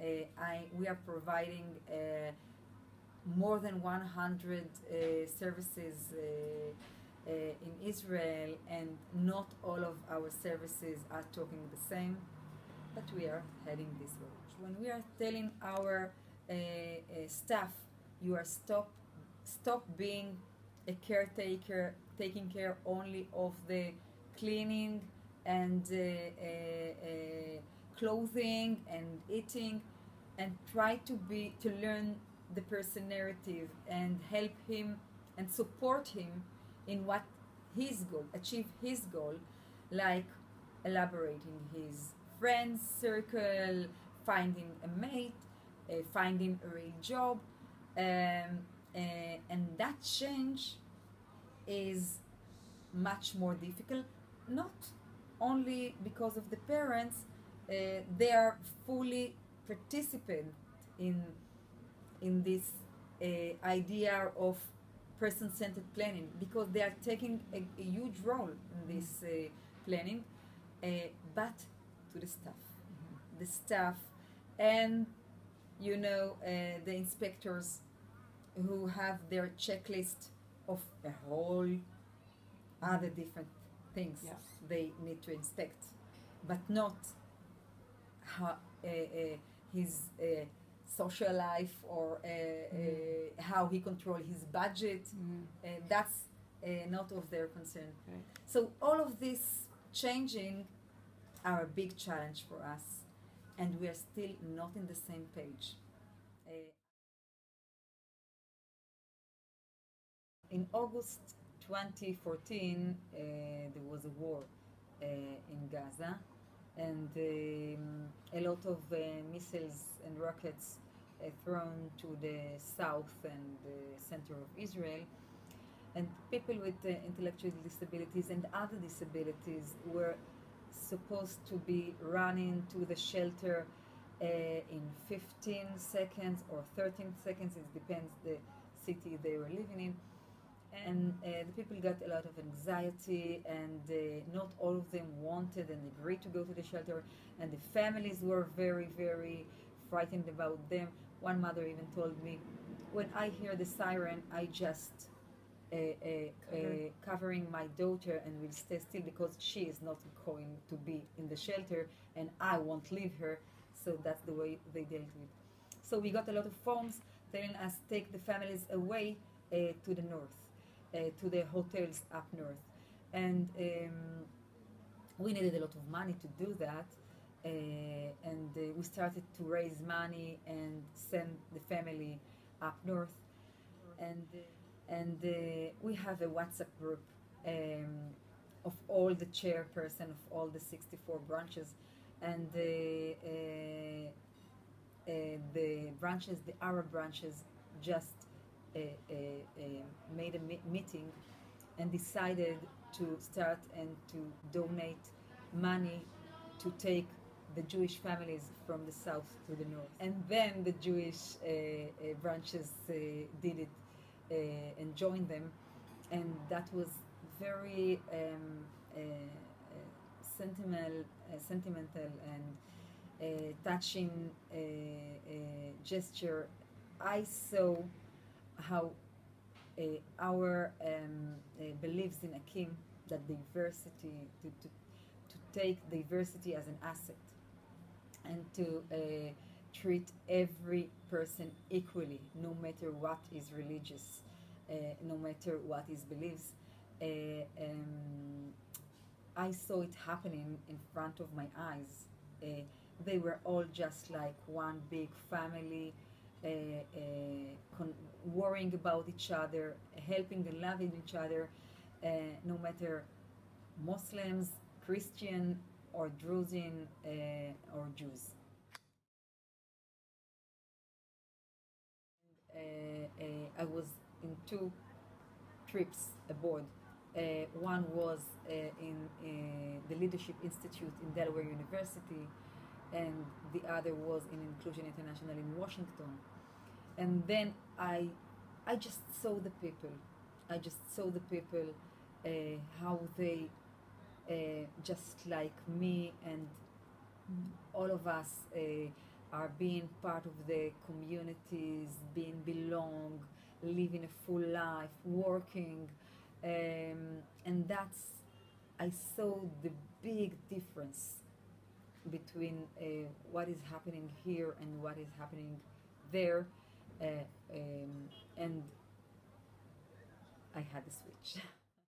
We are providing more than 100 services in Israel, and not all of our services are talking the same, but we are heading this way. When we are telling our staff, you are stop being a caretaker, taking care only of the cleaning and clothing and eating, and try to learn the person narrative and help him and support him in what his goal, achieve his goal, like elaborating his friends circle, finding a mate, finding a real job, and that change is much more difficult, not only because of the parents, they are fully participant in this idea of person-centered planning, because they are taking a huge role in this planning, but to the staff. The staff and the inspectors who have their checklist of a whole other different things they need to inspect, but not his social life or how he control his budget. That's not of their concern. Right. So all of this changing are a big challenge for us, and we are still not in the same page. In August 2014, there was a war in Gaza, and a lot of missiles and rockets thrown to the south and the center of Israel. And people with intellectual disabilities and other disabilities were supposed to be running to the shelter in 15 seconds or 13 seconds, it depends the city they were living in. And the people got a lot of anxiety, and not all of them wanted and agreed to go to the shelter, and the families were very, very frightened about them. One mother even told me, when I hear the siren, I just covering my daughter and will stay still, because she is not going to be in the shelter and I won't leave her. So that's the way they dealt with it. So we got a lot of phones telling us, take the families away to the north, to the hotels up north. And we needed a lot of money to do that. And we started to raise money and send the family up north. And we have a WhatsApp group of all the chairperson of all the 64 branches, and the branches, the Arab branches, just made a meeting and decided to start and to donate money to take the Jewish families from the south to the north. And then the Jewish branches did it and joined them, and that was very sentimental and touching gesture. I saw how our beliefs in Akim, that diversity, to take diversity as an asset, and to treat every person equally, no matter what is religious, no matter what his beliefs. I saw it happening in front of my eyes. They were all just like one big family, worrying about each other, helping and loving each other, no matter Muslims, Christian, or Druze, or Jews. I was in 2 trips abroad. One was in the Leadership Institute in Delaware University, and the other was in Inclusion International in Washington. And then I just saw the people. I just saw the people, how they, just like me and all of us, are being part of the communities, being belong, living a full life, working, and that's I saw the big difference between what is happening here and what is happening there, uh, and I had to switch.